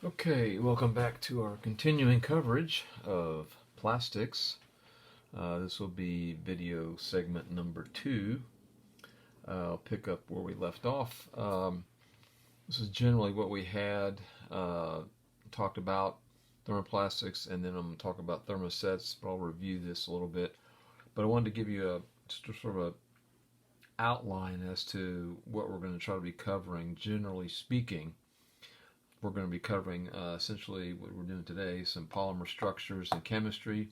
Okay, welcome back to our continuing coverage of plastics. This will be video segment number 2. I'll pick up where we left off. This is generally what we had talked about thermoplastics, and then I'm going to talk about thermosets, but I'll review this a little bit. But I wanted to give you just a sort of a outline as to what we're going to try to be covering, generally speaking. We're going to be covering essentially what we're doing today, some polymer structures and chemistry,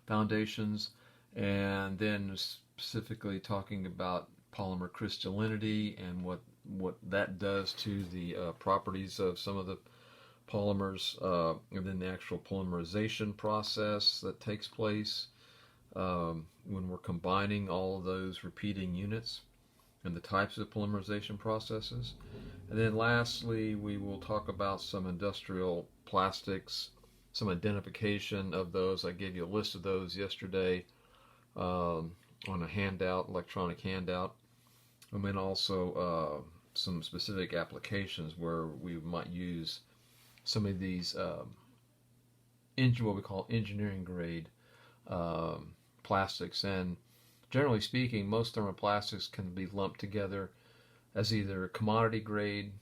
foundations, and then specifically talking about polymer crystallinity and what that does to the properties of some of the polymers, and then the actual polymerization process that takes place when we're combining all of those repeating units, and the types of polymerization processes. And then lastly, we will talk about some industrial plastics, some identification of those. I gave you a list of those yesterday on a handout, electronic handout. And then also some specific applications where we might use some of these what we call engineering grade plastics. And generally speaking, most thermoplastics can be lumped together as either commodity grade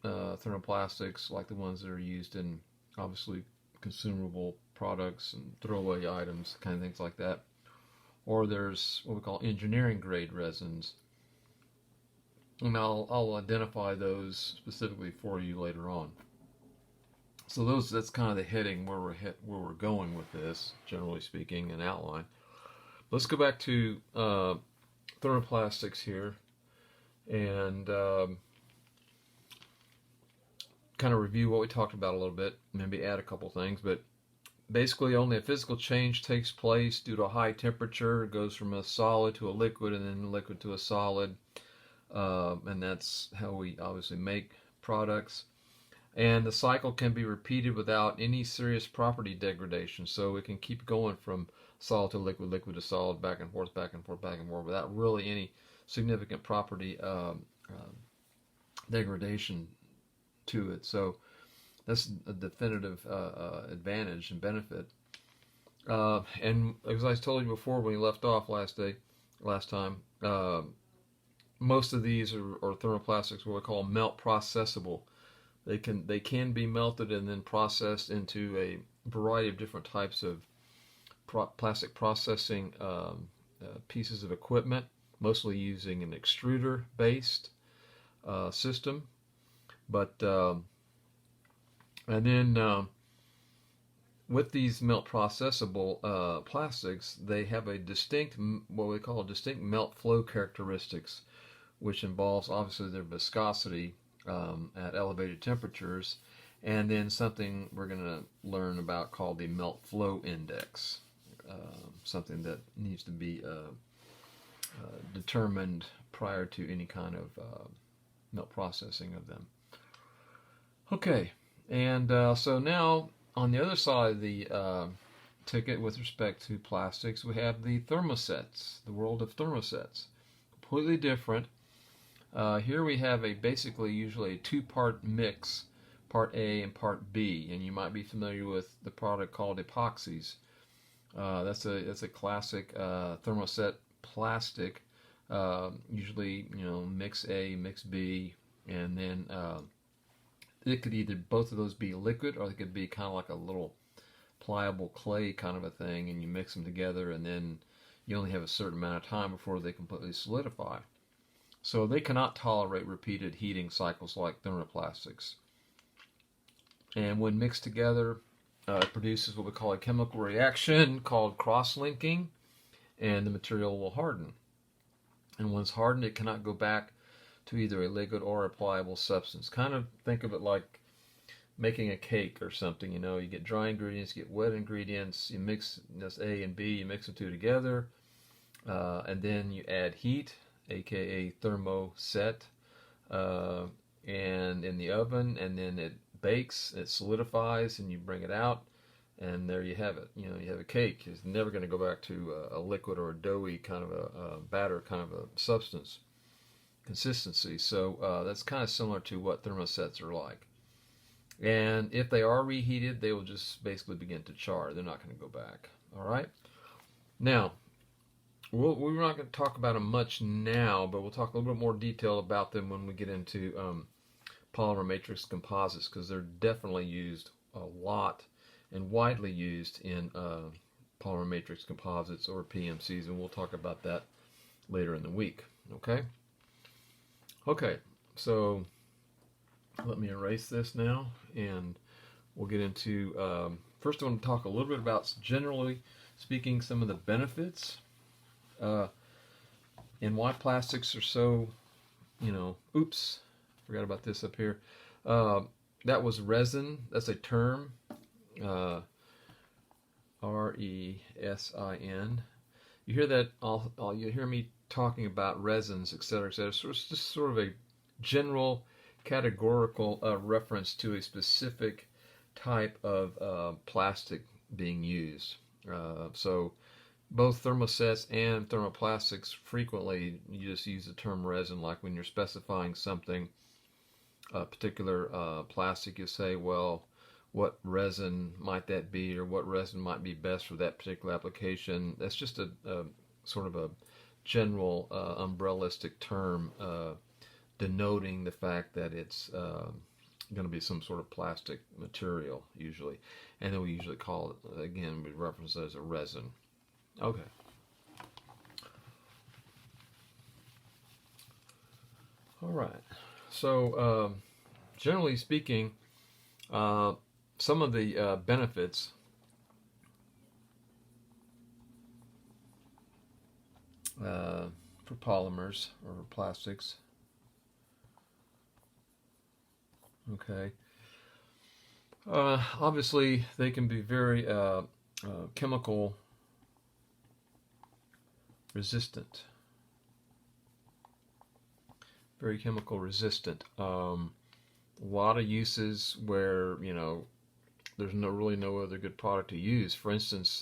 thermoplastics, like the ones that are used in obviously consumable products and throwaway items, kind of things like that, or there's what we call engineering grade resins. And I'll identify those specifically for you later on. So that's kind of the heading where we're going with this, generally speaking, an outline. Let's go back to thermoplastics here and kind of review what we talked about a little bit, maybe add a couple things. But basically, only a physical change takes place due to a high temperature. It goes from a solid to a liquid, and then liquid to a solid, and that's how we obviously make products. And the cycle can be repeated without any serious property degradation, so it can keep going from solid to liquid, liquid to solid, back and forth, back and forth, back and forth, without really any significant property degradation to it. So that's a definitive advantage and benefit. And as I told you before when we left off last time, most of these are thermoplastics, what we call melt processable. They can be melted and then processed into a variety of different types of plastic processing pieces of equipment, mostly using an extruder-based system. But and then with these melt processable plastics, they have a distinct, what we call distinct melt flow characteristics, which involves obviously their viscosity at elevated temperatures, and then something we're going to learn about called the melt flow index, something that needs to be determined prior to any kind of melt processing of them. Okay, and so now on the other side of the ticket with respect to plastics, we have the thermosets, the world of thermosets. Completely different. Here we have basically usually a two-part mix, part A and part B, and you might be familiar with the product called epoxies. That's a classic thermoset plastic. Usually, mix A, mix B, and then it could either both of those be liquid, or they could be kind of like a little pliable clay kind of a thing, and you mix them together, and then you only have a certain amount of time before they completely solidify. So they cannot tolerate repeated heating cycles like thermoplastics. And when mixed together, it produces what we call a chemical reaction called cross-linking, and the material will harden. And once hardened, it cannot go back to either a liquid or a pliable substance. Kind of think of it like making a cake or something. You get dry ingredients, you get wet ingredients, you mix this A and B, you mix the two together, and then you add heat, aka thermoset, and in the oven, and then it bakes, it solidifies, and you bring it out, and there you have it. You have a cake. It's never going to go back to a liquid or a doughy kind of a batter kind of a substance consistency. So that's kind of similar to what thermosets are like. And if they are reheated, they will just basically begin to char. They're not going to go back. All right. Now, we're not going to talk about them much now, but we'll talk a little bit more detail about them when we get into polymer matrix composites, because they're definitely used a lot and widely used in polymer matrix composites or PMCs, and we'll talk about that later in the week. Okay? Okay, so let me erase this now, and we'll get into, first I want to talk a little bit about, generally speaking, some of the benefits and why plastics are so, oops, forgot about this up here. That was resin. That's a term, R-E-S-I-N. You hear that, you hear me talking about resins, etc., etc. So it's just sort of a general categorical reference to a specific type of plastic being used. So both thermosets and thermoplastics, frequently you just use the term resin, like when you're specifying something, a particular plastic, you say, well, what resin might that be, or what resin might be best for that particular application. That's just a sort of a general umbrellistic term denoting the fact that it's going to be some sort of plastic material, usually. And then we usually call it, again, we reference it as a resin. Okay. All right. So, generally speaking, some of the benefits for polymers or plastics. Okay. Obviously, they can be very chemical resistant. Very chemical resistant. A lot of uses where, there's really no other good product to use. For instance,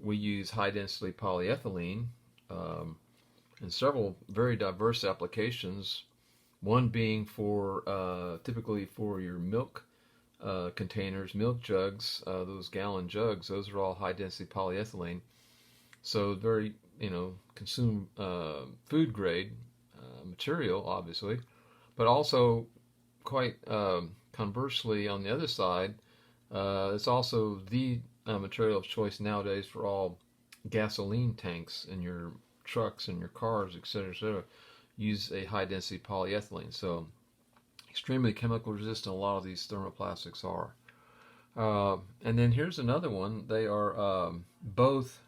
we use high density polyethylene in several very diverse applications. One being for typically for your milk containers, milk jugs, those gallon jugs. Those are all high density polyethylene. So very, consume food grade material, obviously, but also quite conversely, on the other side, it's also the material of choice nowadays for all gasoline tanks in your trucks and your cars, etc., etc. Use a high density polyethylene. So extremely chemical resistant a lot of these thermoplastics are. And then here's another one. They are both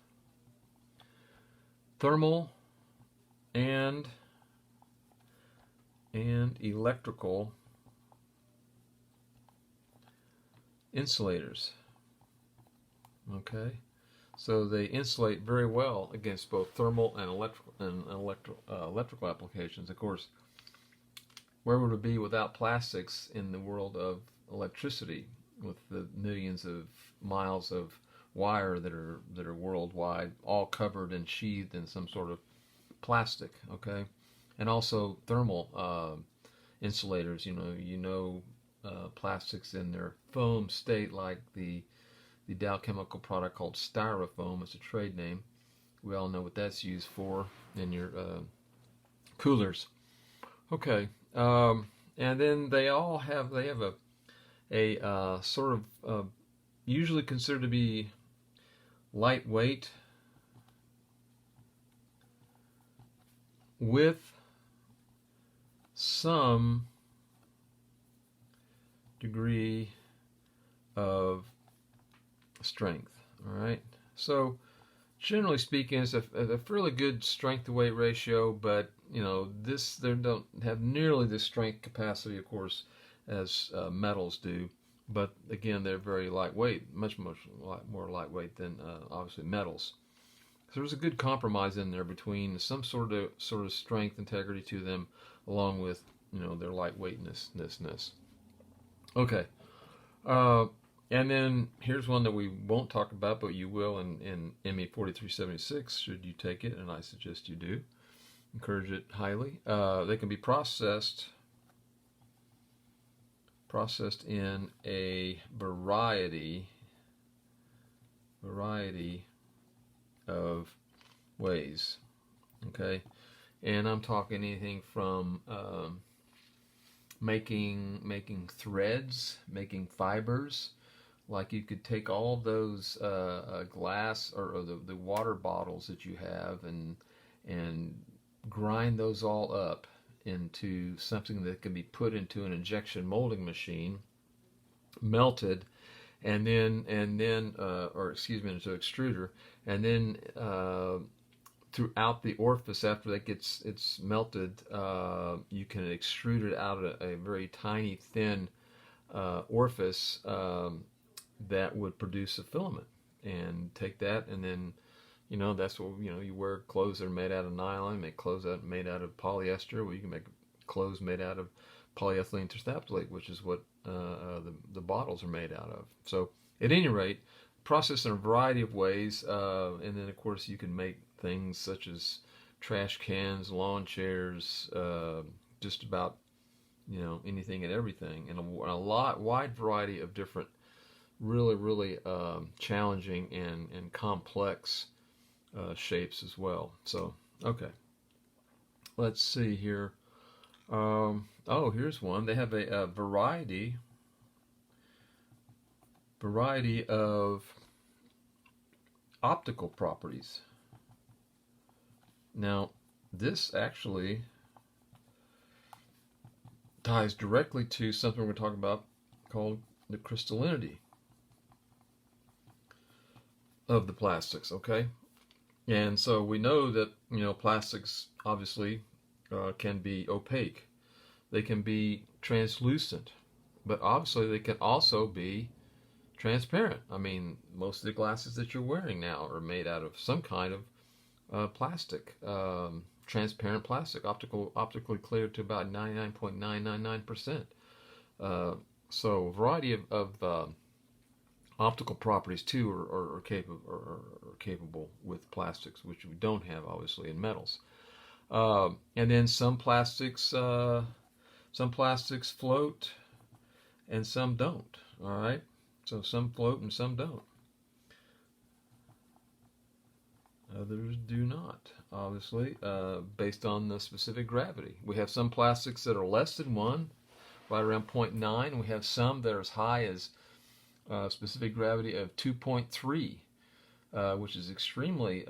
thermal and electrical insulators. Okay, so they insulate very well against both thermal and electrical applications. Of course, where would it be without plastics in the world of electricity, with the millions of miles of wire that are worldwide, all covered and sheathed in some sort of plastic? Okay, and also thermal insulators. Plastics in their foam state, like the Dow Chemical product called Styrofoam. It's a trade name. We all know what that's used for in your coolers. Okay, and then they have a sort of usually considered to be lightweight with some degree of strength. All right, so generally speaking, it's a fairly good strength to weight ratio, but they don't have nearly the strength capacity, of course, as metals do. But again, they're very lightweight, much more lightweight than obviously metals. So there's a good compromise in there between some sort of strength, integrity to them, along with their lightweightness. Okay. And then here's one that we won't talk about, but you will in ME 4376, should you take it, and I suggest you do. Encourage it highly. They can be processed processed in a variety of ways. Okay, and I'm talking anything from making threads, making fibers. Like you could take all those glass or the water bottles that you have and grind those all up into something that can be put into an injection molding machine, melted, and then or excuse me, into an extruder, and then throughout the orifice after it's melted, you can extrude it out of a very tiny thin orifice that would produce a filament, and take that, and then that's what you wear clothes that are made out of nylon, make clothes that are made out of polyester. Well, you can make clothes made out of polyethylene terephthalate, which is what the bottles are made out of. So at any rate, processed in a variety of ways, and then of course you can make things such as trash cans, lawn chairs, just about anything and everything, and a wide variety of different really challenging and complex shapes as well. So okay, let's see here. Oh, here's one. They have a variety of optical properties. Now, this actually ties directly to something we're going to talk about called the crystallinity of the plastics, okay? And so we know that, plastics obviously can be opaque. They can be translucent, but obviously they can also be transparent. I mean, most of the glasses that you're wearing now are made out of some kind of plastic, transparent plastic, optically clear to about 99.999%. So a variety of optical properties too are capable with plastics, which we don't have obviously in metals. And then some plastics float and some don't. All right, so some float and some don't. Others do not, obviously, based on the specific gravity. We have some plastics that are less than 1, right around 0.9. We have some that are as high as specific gravity of 2.3, which is extremely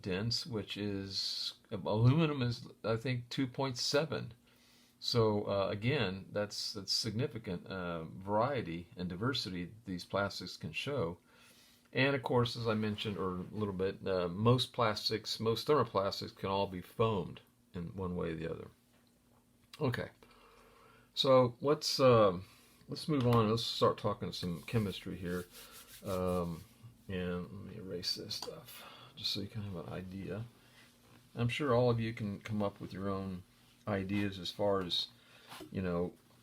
dense, which is, aluminum is, I think, 2.7. So again, that's significant variety and diversity these plastics can show. And of course, as I mentioned, or a little bit, most thermoplastics can all be foamed in one way or the other. Okay, so let's move on. Let's start talking some chemistry here. And let me erase this stuff just so you can have an idea. I'm sure all of you can come up with your own ideas as far as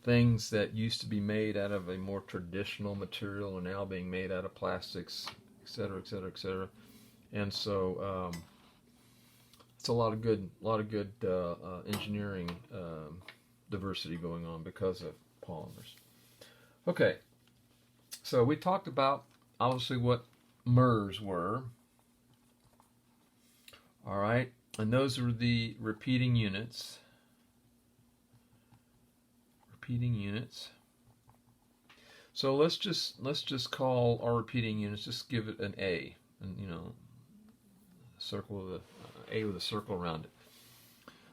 things that used to be made out of a more traditional material are now being made out of plastics, etc., etc., etc. And so it's a lot of good engineering diversity going on because of polymers. Okay, so we talked about obviously what MERS were. All right, and those are the repeating units. So let's just call our repeating units, just give it an A, and circle with A with a circle around it.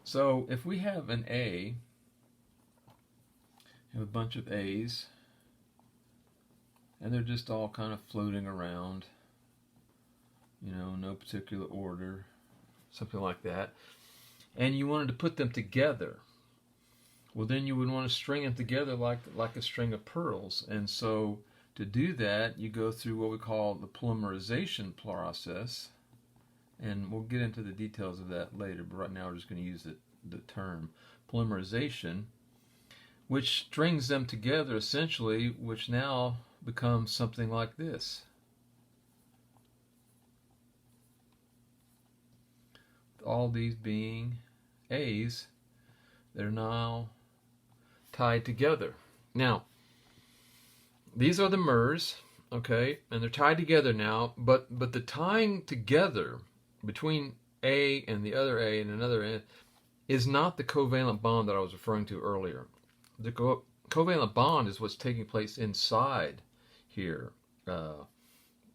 So if we have an A, have a bunch of A's, and they're just all kind of floating around, no particular order, something like that, and you wanted to put them together. Well, then you would want to string them together like a string of pearls. And so to do that, you go through what we call the polymerization process. And we'll get into the details of that later, but right now we're just going to use the term polymerization, which strings them together essentially, which now becomes something like this. All these being A's, they're now tied together. Now, these are the MERS, okay, and they're tied together now. But the tying together between A and the other A and another A is not the covalent bond that I was referring to earlier. The covalent bond is what's taking place inside here,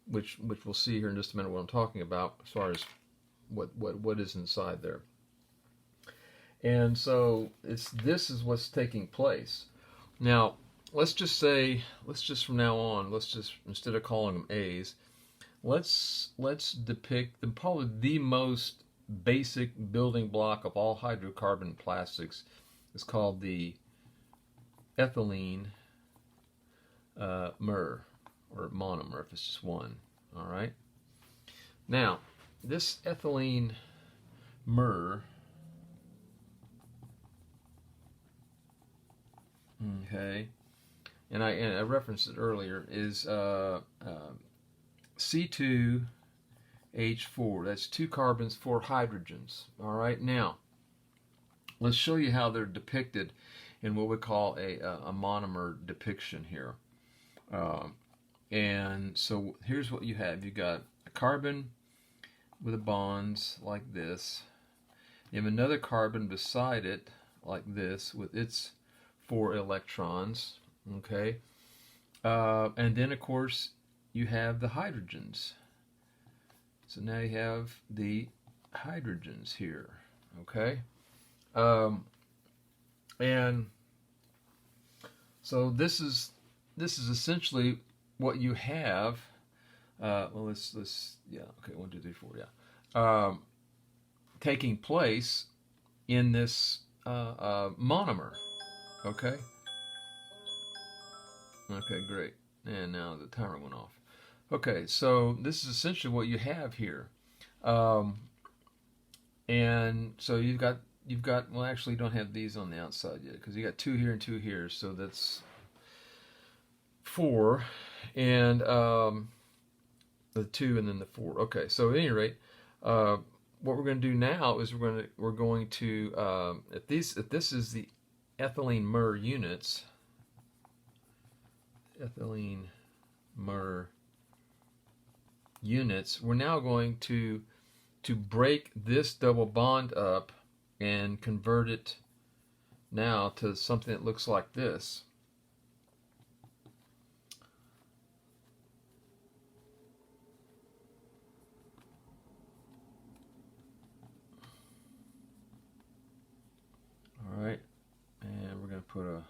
which we'll see here in just a minute what I'm talking about as far as what is inside there. And so this is what's taking place. Now, let's just from now on, instead of calling them A's, let's depict probably the most basic building block of all hydrocarbon plastics. Is called the ethylene mer, or monomer if it's just one. All right. Now, this ethylene mer, okay, and I referenced it earlier, is C2H4. That's 2 carbons, 4 hydrogens. All right. Now, let's show you how they're depicted in what we call a monomer depiction here. And so here's what you have. You got a carbon with the bonds like this. You have another carbon beside it like this with its 4 electrons. Okay. And then of course you have the hydrogens. So now you have the hydrogens here. Okay. And so this is essentially what you have. Well, let's yeah, okay, 1, 2, 3, 4, yeah, taking place in this monomer. Okay. Okay, great. And now the timer went off. Okay, so this is essentially what you have here. And so you've got, well, actually you don't have these on the outside yet because you got 2 here and 2 here, so that's 4, and the 2 and then the 4. Okay, so at any rate, what we're going to do now is we're going to if this is the ethylene mer units, we're now going to break this double bond up and convert it now to something that looks like this. All right, and we're going to put a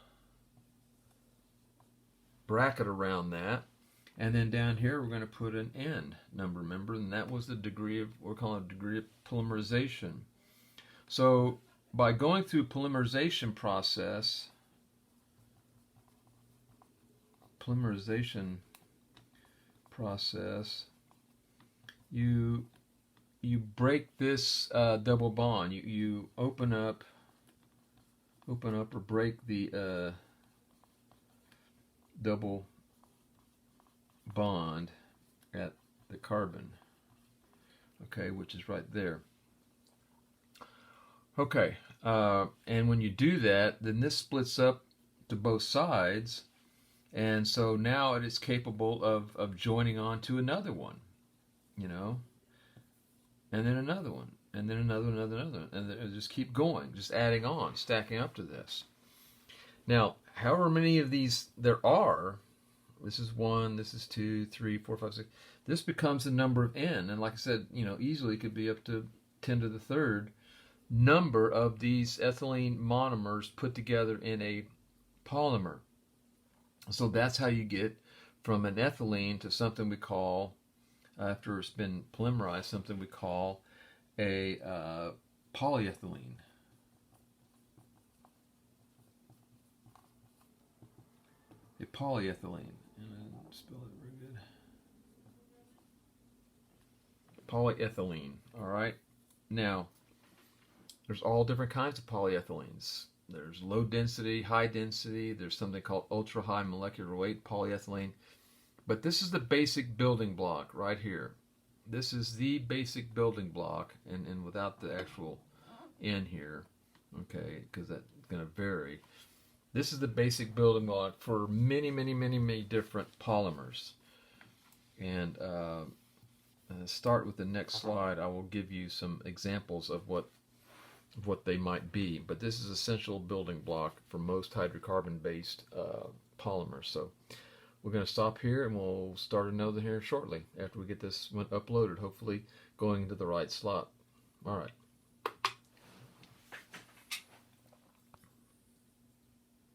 bracket around that. And then down here we're going to put an N number, remember, and that was the degree of, we're calling it degree of polymerization. So by going through polymerization process, you break this double bond. You open up or break the double bond at the carbon, okay, which is right there. Okay, and when you do that, then this splits up to both sides, and so now it is capable of joining on to another one, you know, and then another one, and then another, and then just keep going, just adding on, stacking up to this. Now, however many of these there are, this is 1, this is 2, 3, 4, 5, 6. This becomes the number of N, and like I said, you know, easily could be up to 10 to the third number of these ethylene monomers put together in a polymer. So that's how you get from an ethylene to something we call, after it's been polymerized, something we call a polyethylene. A polyethylene. Spell it real good. Polyethylene. All right. Now, there's all different kinds of polyethylenes. There's low density, high density. There's something called ultra high molecular weight polyethylene. But this is the basic building block right here. This is the basic building block, and without the actual N here, okay, because that's going to vary. This is the basic building block for many different polymers. And start with the next slide. I will give you some examples of what they might be. But this is essential building block for most hydrocarbon-based polymers. So we're going to stop here, and we'll start another here shortly after we get this one uploaded, hopefully going into the right slot. All right.